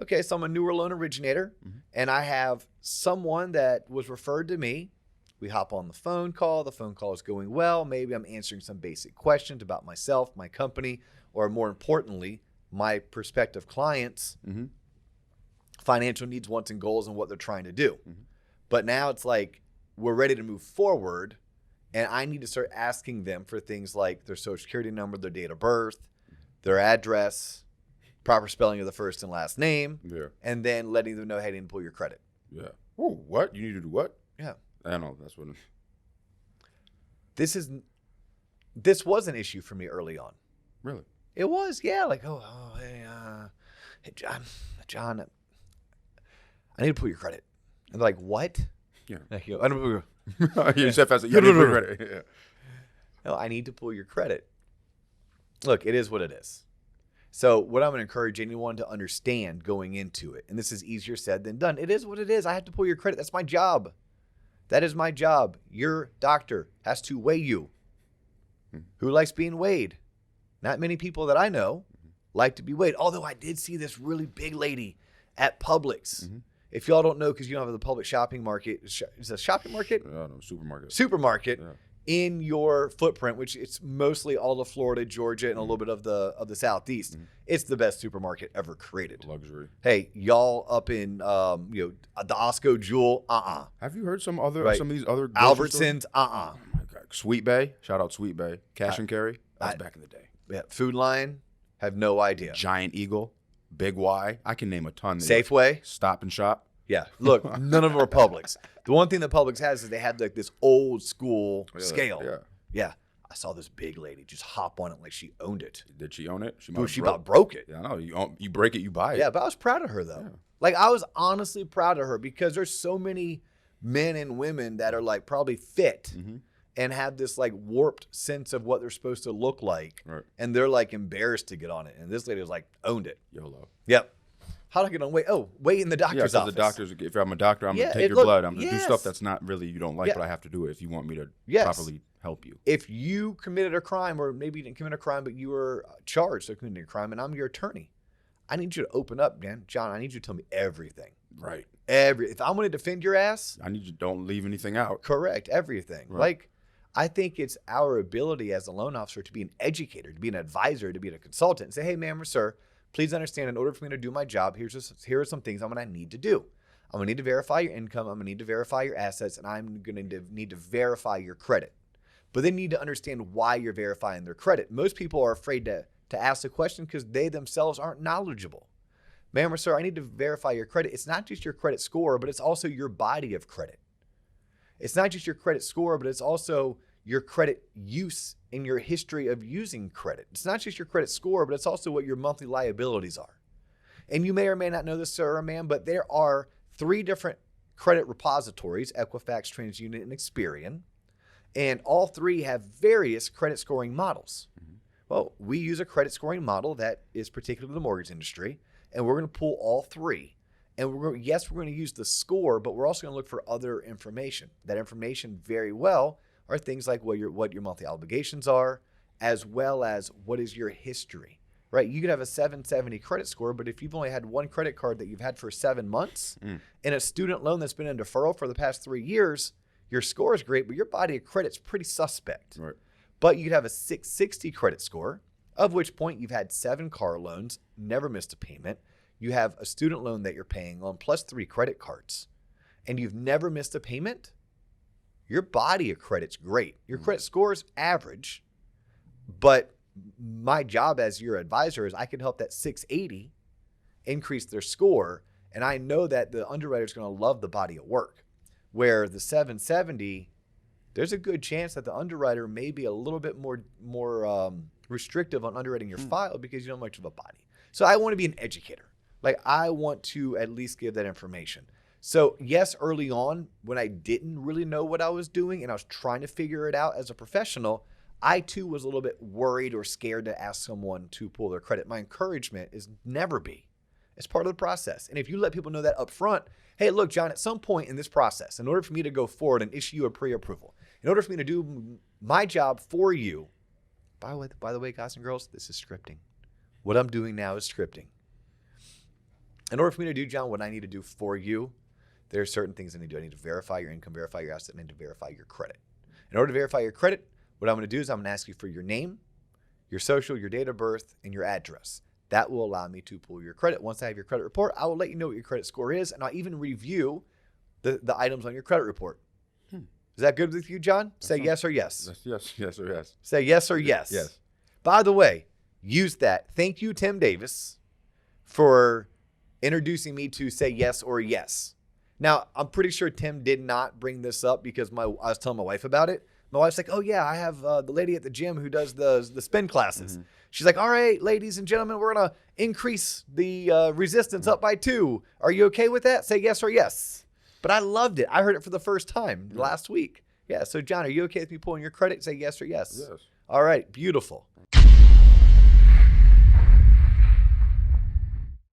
okay, so I'm a newer loan originator, and I have someone that was referred to me. We hop on the phone call. The phone call is going well. Maybe I'm answering some basic questions about myself, my company, or more importantly, my prospective clients' financial needs, wants, and goals and what they're trying to do. But now it's like we're ready to move forward, and I need to start asking them for things like their social security number, their date of birth, their address, proper spelling of the first and last name, and then letting them know, hey, I didn't pull your credit. Yeah. Oh, what? You need to do what? Yeah. I know. That's what. This was an issue for me early on. Really? It was, yeah. Like, hey, John, I need to pull your credit. And they're like, what? Yeah. Like, I don't. You said fast. You need to pull your credit. Yeah. No, I need to pull your credit. Look, it is what it is. So what I'm going to encourage anyone to understand going into it, and this is easier said than done. It is what it is. I have to pull your credit. That's my job. That is my job. Your doctor has to weigh you. Who likes being weighed? Not many people that I know like to be weighed. Although I did see this really big lady at Publix. If y'all don't know, because you don't have the public shopping market, is it a shopping market? No, supermarket. Supermarket in your footprint, which it's mostly all of Florida, Georgia, and a little bit of the Southeast. It's the best supermarket ever created. Luxury. Hey, y'all up in the Osco Jewel, Have you heard some of these other Albertsons, Oh my God. Sweet Bay. Shout out Sweet Bay. Cash and carry. That was back in the day. Yeah, Food Line, have no idea. Giant Eagle. Big Y. I can name a ton. Safeway. Stop and Shop. Yeah, look, none of them are Publix. The one thing that Publix has is they had like this old school scale. Yeah. I saw this big lady just hop on it like she owned it. Did she own it? She about broke it. Yeah, I know. You break it, you buy it. Yeah, but I was proud of her though. Yeah. Like I was honestly proud of her because there's so many men and women that are like probably fit and have this like warped sense of what they're supposed to look like. Right. And they're like embarrassed to get on it. And this lady was like, owned it. YOLO. Yep. How do I get on weight? Oh, wait in the doctor's office. The doctors, if I'm a doctor, I'm going to take your blood. I'm going to do stuff that's not really you don't like, but I have to do it if you want me to properly help you. If you committed a crime, or maybe you didn't commit a crime, but you were charged with committing a crime, and I'm your attorney, I need you to open up, man. John, I need you to tell me everything. Right. If I'm going to defend your ass. I need you to don't leave anything out. Correct. Everything. Right. Like, I think it's our ability as a loan officer to be an educator, to be an advisor, to be a consultant, and say, hey, ma'am or sir, please understand, in order for me to do my job, here are some things I'm going to need to do. I'm going to need to verify your income. I'm going to need to verify your assets, and I'm going to need to verify your credit. But they need to understand why you're verifying their credit. Most people are afraid to ask the question because they themselves aren't knowledgeable. Ma'am or sir, I need to verify your credit. It's not just your credit score, but it's also your body of credit. It's not just your credit score, but it's also your credit use and your history of using credit. It's not just your credit score, but it's also what your monthly liabilities are. And you may or may not know this, sir or ma'am, but there are 3 different credit repositories, Equifax, TransUnion, and Experian. And all 3 have various credit scoring models. Well, we use a credit scoring model that is particular to the mortgage industry, and we're going to pull all 3. And we're going to use the score, but we're also going to look for other information. That information very well are things like what your monthly obligations are, as well as what is your history, right? You could have a 770 credit score, but if you've only had one credit card that you've had for 7 months and a student loan that's been in deferral for the past 3 years, your score is great, but your body of credit's pretty suspect. Right. But you could have a 660 credit score, of which point you've had 7 car loans, never missed a payment. You have a student loan that you're paying on plus 3 credit cards, and you've never missed a payment. Your body of credit's great. Your credit score is average, but my job as your advisor is I can help that 680 increase their score, and I know that the underwriter is going to love the body of work. Where the 770, there's a good chance that the underwriter may be a little bit more restrictive on underwriting your file because you don't have much of a body. So I want to be an educator. Like I want to at least give that information. So yes, early on when I didn't really know what I was doing and I was trying to figure it out as a professional, I too was a little bit worried or scared to ask someone to pull their credit. My encouragement is never be. It's part of the process. And if you let people know that up front, hey, look, John, at some point in this process, in order for me to go forward and issue you a pre-approval, in order for me to do my job for you, by the way, guys and girls, this is scripting. What I'm doing now is scripting. In order for me to do, John, what I need to do for you, there are certain things I need to do. I need to verify your income, verify your asset, and I need to verify your credit. In order to verify your credit, what I'm going to do is I'm going to ask you for your name, your social, your date of birth, and your address. That will allow me to pull your credit. Once I have your credit report, I will let you know what your credit score is, and I'll even review the items on your credit report. Is that good with you, John? Say yes or yes. Yes or yes. Say yes or yes. Yes. By the way, use that. Thank you, Tim Davis, for introducing me to say yes or yes. Now, I'm pretty sure Tim did not bring this up because I was telling my wife about it. My wife's like, oh, yeah, I have the lady at the gym who does the spin classes. Mm-hmm. She's like, all right, ladies and gentlemen, we're going to increase the resistance up by 2. Are you okay with that? Say yes or yes. But I loved it. I heard it for the first time last week. Yeah, so John, are you okay with me pulling your credit? Say yes or yes. Yes. All right, beautiful.